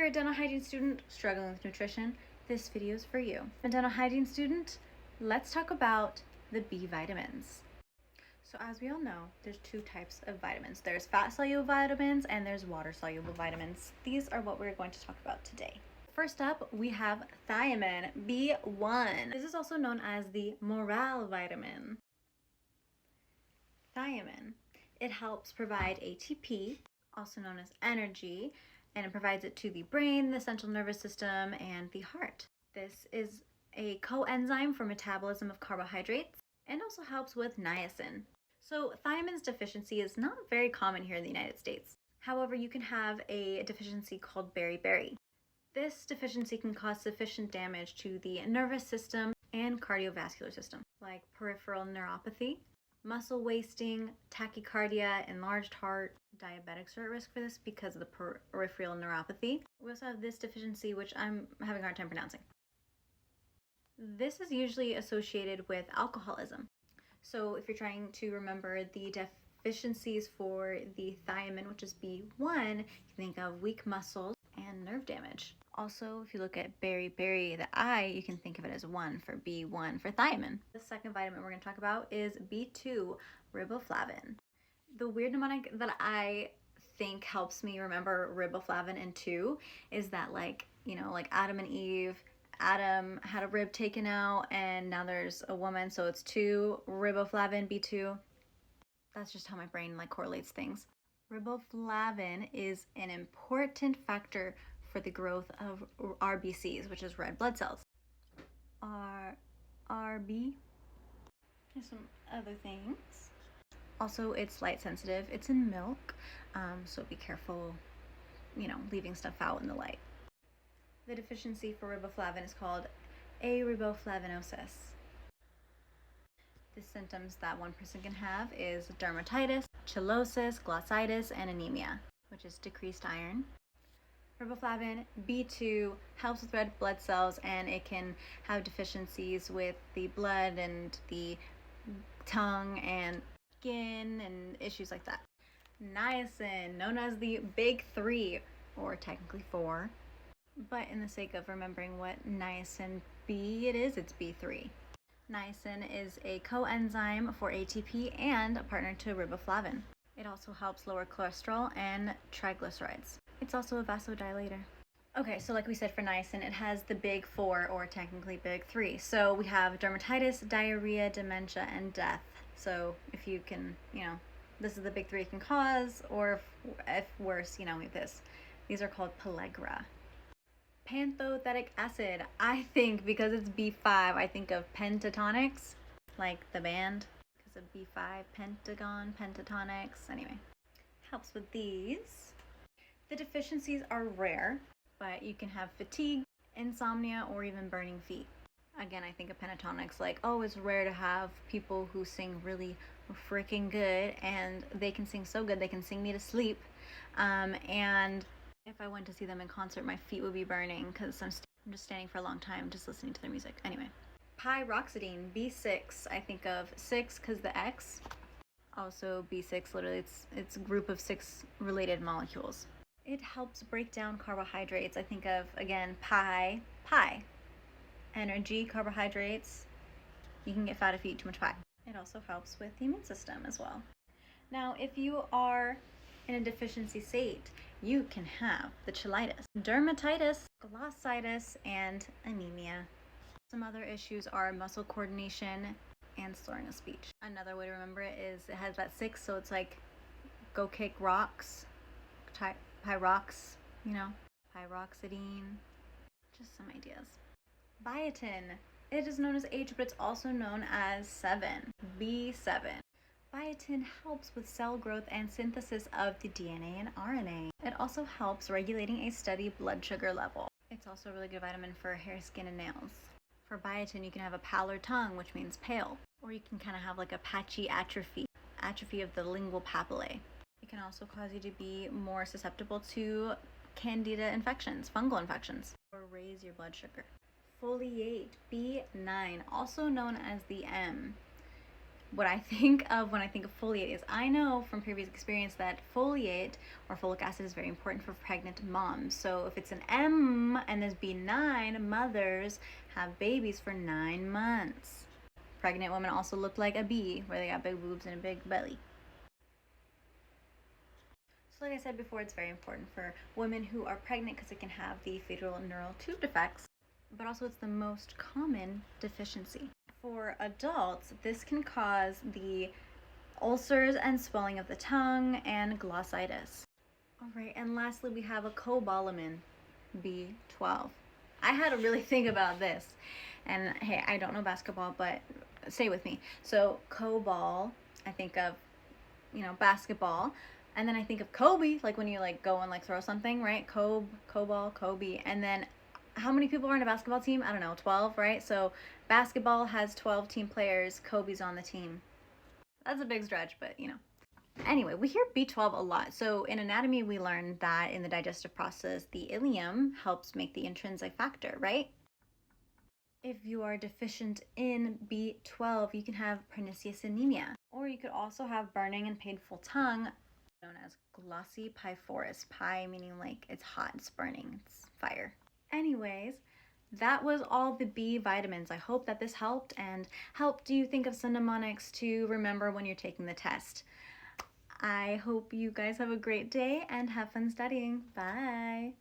a dental hygiene student struggling with nutrition, this video is for you. A dental hygiene student, let's talk about the B vitamins. So as we all know, there's two types of vitamins. There's fat-soluble vitamins and there's water-soluble vitamins. These are what we're going to talk about today. First up, we have thiamine, B1. This is also known as the morale vitamin. Thiamine. It helps provide ATP, also known as energy, and it provides it to the brain, the central nervous system, and the heart. This is a coenzyme for metabolism of carbohydrates and also helps with niacin. So thiamine's deficiency is not very common here in the United States. However, you can have a deficiency called beriberi. This deficiency can cause sufficient damage to the nervous system and cardiovascular system, like peripheral neuropathy, muscle wasting, tachycardia, enlarged heart. Diabetics are at risk for this because of the peripheral neuropathy. We also have this deficiency, which I'm having a hard time pronouncing. This is usually associated with alcoholism. So if you're trying to remember the deficiencies for the thiamine, which is B1, you think of weak muscles and nerve damage. Also, if you look at beriberi, the I, you can think of it as 1 for B1 for thiamine. The second vitamin we're going to talk about is B2, riboflavin. The weird mnemonic that I think helps me remember riboflavin and 2 is that, like Adam and Eve, Adam had a rib taken out and now there's a woman, so it's 2 riboflavin, B2. That's just how my brain correlates things. Riboflavin is an important factor for the growth of RBCs, which is red blood cells. RB. There's some other things. Also, it's light sensitive. It's in milk, so be careful, leaving stuff out in the light. The deficiency for riboflavin is called ariboflavinosis. The symptoms that one person can have is dermatitis, cheilosis, glossitis, and anemia, which is decreased iron. Riboflavin B2 helps with red blood cells, and it can have deficiencies with the blood and the tongue and skin and issues like that. Niacin, known as the big 3, or technically 4, but in the sake of remembering what niacin B it is, it's B3. Niacin is a coenzyme for ATP and a partner to riboflavin. It also helps lower cholesterol and triglycerides. It's also a vasodilator. Okay, so like we said for niacin, it has the big 4, or technically big 3. So we have dermatitis, diarrhea, dementia, and death. So if you can, this is the big 3 it can cause, or if worse, we have this. These are called pellagra. Pantothenic acid, I think because it's B5, I think of pentatonics, like the band, because of B5, pentagon, pentatonics. Anyway, helps with these. The deficiencies are rare, but you can have fatigue, insomnia, or even burning feet. Again, I think of pentatonics it's rare to have people who sing really freaking good, and they can sing so good they can sing me to sleep. And if I went to see them in concert, my feet would be burning because I'm just standing for a long time just listening to their music. Anyway, pyroxidine, B6, I think of 6 because the X. Also B6, literally it's a group of 6 related molecules. It helps break down carbohydrates. I think of, again, pie. Energy, carbohydrates. You can get fat if you eat too much pie. It also helps with the immune system as well. Now, if you are in a deficiency state, you can have the cheilitis, dermatitis, glossitis, and anemia. Some other issues are muscle coordination and slurring of speech. Another way to remember it is it has that 6, so it's like go kick rocks, pyroxidine, just some ideas. Biotin, it is known as H, but it's also known as 7, B7. Biotin helps with cell growth and synthesis of the DNA and RNA. It also helps regulating a steady blood sugar level. It's also a really good vitamin for hair, skin, and nails. For biotin, you can have a pallor tongue, which means pale, or you can kind of have like a patchy atrophy of the lingual papillae. It can also cause you to be more susceptible to candida infections, fungal infections, or raise your blood sugar. Foliate, B9, also known as the M. what I think of when I think of foliate is I know from previous experience that foliate or folic acid is very important for pregnant moms. So if it's an M and there's B9, mothers have babies for 9 months. Pregnant women also look like a bee, where they got big boobs and a big belly. So like I said before, it's very important for women who are pregnant because it can have the fetal neural tube defects, but also it's the most common deficiency. For adults, this can cause the ulcers and swelling of the tongue and glossitis. All right, and lastly, we have a cobalamin, B12. I had to really think about this. And hey, I don't know basketball, but stay with me. So, cobal, I think of, basketball. And then I think of Kobe, like when you like go and like throw something, right? Cobal, Kobe. And then how many people are on a basketball team? I don't know, 12, right? So basketball has 12 team players. Kobe's on the team. That's a big stretch, but Anyway, we hear B12 a lot. So in anatomy, we learned that in the digestive process, the ileum helps make the intrinsic factor, right? If you are deficient in B12, you can have pernicious anemia, or you could also have burning and painful tongue, known as glossy pyrorus. Pie meaning like it's hot, it's burning, it's fire. Anyways, that was all the B vitamins. I hope that this helped and helped you think of some mnemonics to remember when you're taking the test. I hope you guys have a great day and have fun studying. Bye.